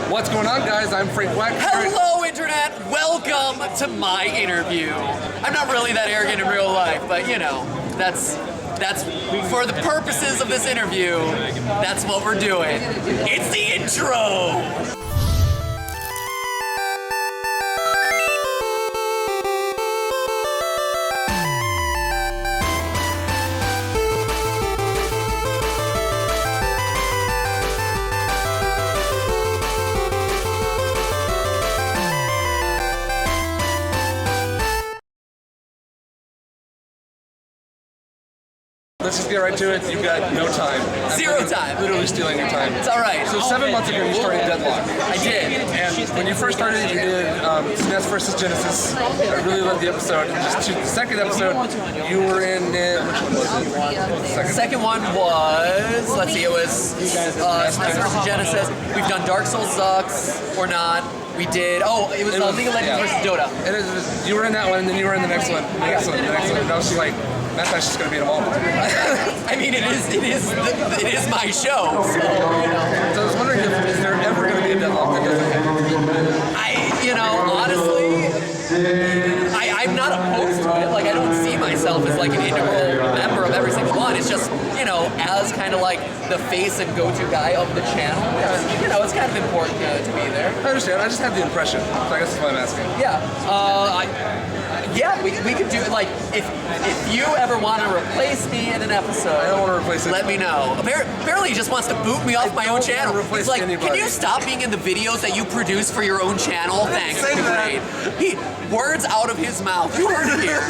What's going on, guys? I'm Frank Black. Hello, Internet! Welcome to my interview. I'm not really that arrogant in real life, but you know, that's for the purposes of this interview, that's what we're doing. It's the intro! Let's just get right to it. You've got no time. Zero time. Literally stealing your time. It's all right. So 7 months ago, you started Deadlock. I did. And when you first started, you did SNES versus Genesis. I really loved the episode. And just the second episode, you were in which one was it? Second one was, let's see, it was SNES versus Genesis. We've done Dark Souls Sucks or not. We did. Oh, it was League of Legends versus Dota. And you were in that one, and then you were in the next one, the next one. And I was just like, MatPat's just gonna beat them all. I mean, it is my show. So, so I was wondering if is there ever gonna be a Deadlock that doesn't happen? Honestly, I'm not opposed to it. Like, I don't see myself as like an integral member of every single one. It's just, as kind of like the face and go-to guy of the channel. It's kind of important to be there. I understand. I just have the impression. So I guess that's why I'm asking. Yeah. We could do, like, if you ever want to replace me in an episode, I don't want to replace it. Let me know. Apparently he just wants to boot me off my own channel. He's like, anybody. Can you stop being in the videos that you produce for your own channel? Thanks. Great. Words out of his mouth. You heard it here.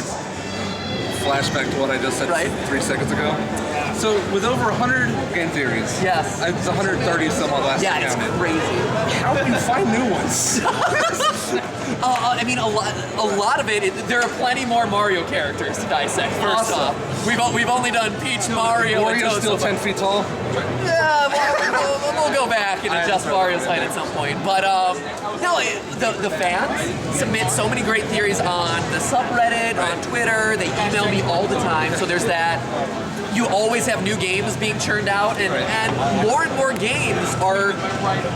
Flashback to what I just said 3 seconds ago. So with over 100 game theories, yes, it's 130 some odd last it's crazy. How do you find new ones? I mean, a lot of it. There are plenty more Mario characters to dissect. First off, we've only done Peach, Mario. Mario's still 10 feet tall. Yeah, we'll go back and adjust Mario's height at some point. But no, the fans submit so many great theories on the subreddit, on Twitter. They email me all the time. So there's that. You always have new games being churned out, and more games are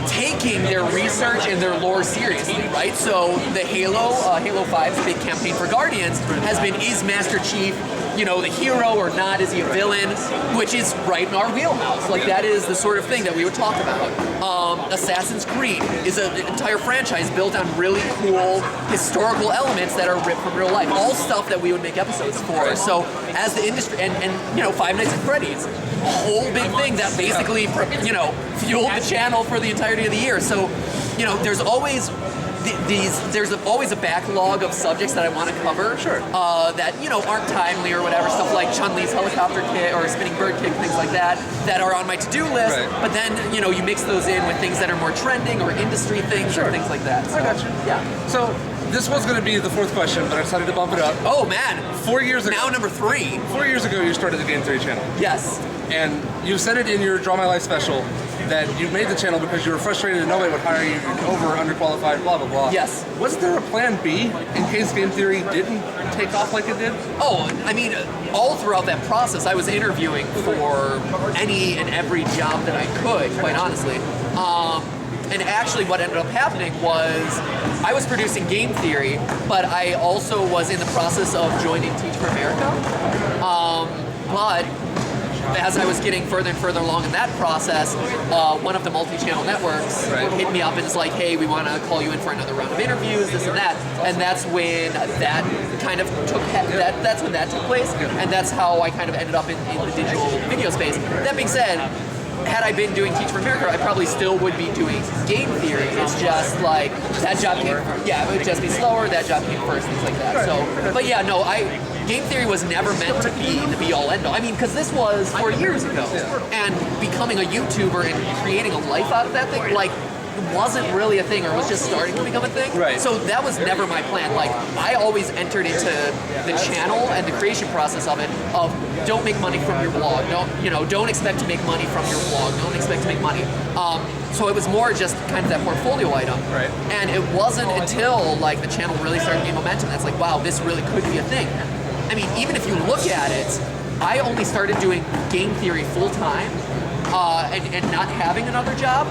taking their research and their lore seriously, right? So the Halo 5's big campaign for Guardians has been, is Master Chief, the hero or not? Is he a villain? Which is right in our wheelhouse. Like, that is the sort of thing that we would talk about. Assassin's Creed is an entire franchise built on really cool historical elements that are ripped from real life. All stuff that we would make episodes for. So as the industry, and Five Nights at Freddy's, a whole big thing that basically, fueled the channel for the entirety of the year. So, there's always there's always a backlog of subjects that I want to cover that aren't timely or whatever, stuff like Chun-Li's helicopter kit or spinning bird kick, things like that are on my to-do list, but then you mix those in with things that are more trending or industry things or things like that. So, I got you. Yeah. So this was going to be the fourth question, but I decided to bump it up. Oh man, 4 years ago. Now number 3. 4 years ago you started the Game Theory channel. Yes. And you said it in your Draw My Life special that you made the channel because you were frustrated and nobody would hire you, over, underqualified, blah, blah, blah. Yes. Was there a plan B in case Game Theory didn't take off like it did? Oh, I mean, all throughout that process, I was interviewing for any and every job that I could, quite honestly. And actually what ended up happening was I was producing Game Theory, but I also was in the process of joining Teach for America. But as I was getting further and further along in that process, one of the multi-channel networks hit me up and was like, hey, we want to call you in for another round of interviews, this and that. And that's when that kind of that's when that took place. And that's how I kind of ended up in the digital video space. That being said, had I been doing Teach for America, I probably still would be doing Game Theory. It's just like that job came first. Yeah, it would just be slower. That job came first, things like that. So, but yeah, no, Game Theory was never meant to be the be-all, end-all. I mean, because this was 4 years ago, and becoming a YouTuber and creating a life out of that thing, like, wasn't really a thing, or was just starting to become a thing. Right. So that was never my plan. Like, I always entered into the channel and the creation process of it of don't make money from your blog. Don't expect to make money from your blog. Don't expect to make money. So it was more just kind of that portfolio item. Right. And it wasn't until like the channel really started gaining momentum that's like, wow, this really could be a thing. I mean, even if you look at it, I only started doing game theory full time and not having another job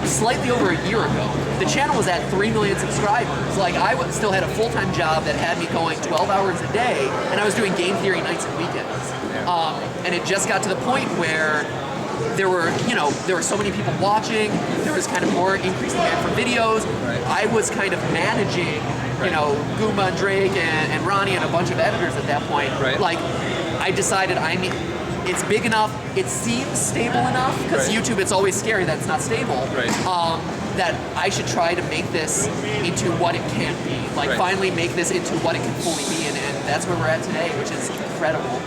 slightly over a year ago, the channel was at 3 million subscribers. Like, I still had a full-time job that had me going 12 hours a day, and I was doing game theory nights and weekends. And it just got to the point where there were so many people watching, there was kind of more increased demand for videos. I was kind of managing, Goomba and Drake and Ronnie and a bunch of editors at that point. Like, I decided it's big enough, it seems stable enough, because YouTube, it's always scary that it's not stable, that I should try to make this into what it can be. Like, finally make this into what it can fully be, and that's where we're at today, which is incredible.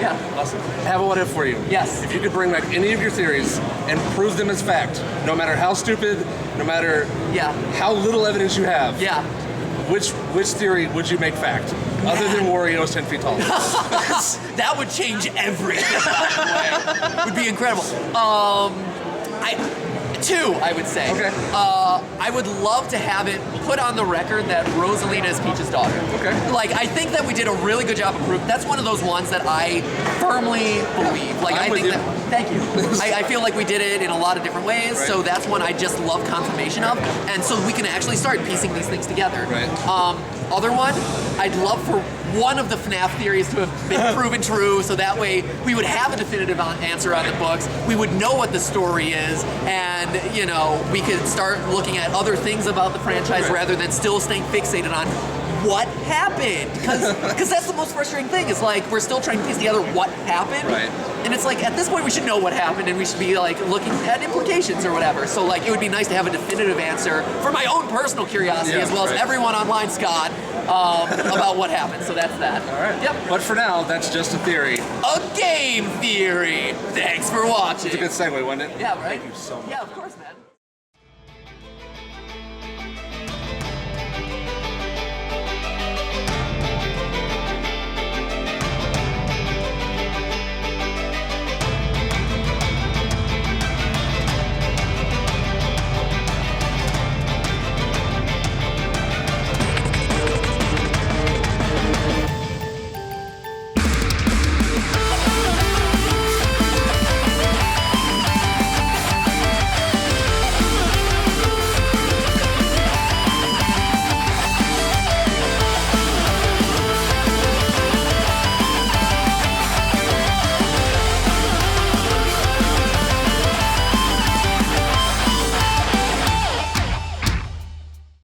Yeah. Awesome. I have a what if for you. Yes. If you could bring back any of your theories and prove them as fact, no matter how stupid, no matter how little evidence you have, which theory would you make fact? Other than Wario's 10 feet tall. That would change everything, by the way. Would be incredible. Two, I would say. Okay. I would love to have it put on the record that Rosalina is Peach's daughter. Okay. Like, I think that we did a really good job of proof. That's one of those ones that I firmly believe. Like, thank you. I feel like we did it in a lot of different ways, so that's one I just love confirmation of, and so we can actually start piecing these things together. Other one, I'd love for one of the FNAF theories to have been proven true, so that way we would have a definitive answer on the books, we would know what the story is, and we could start looking at other things about the franchise rather than still staying fixated on what happened, because that's the most frustrating thing, is like we're still trying to piece together what happened, and it's like at this point we should know what happened and we should be like looking at implications or whatever. So like it would be nice to have a definitive answer for my own personal curiosity as well as everyone online, Scott, about what happened. So that's that. All right. Yep. But for now, that's just a theory. A game theory. Thanks for watching. It's a good segue, wasn't it? Yeah, right? Thank you so much. Yeah, of course, man.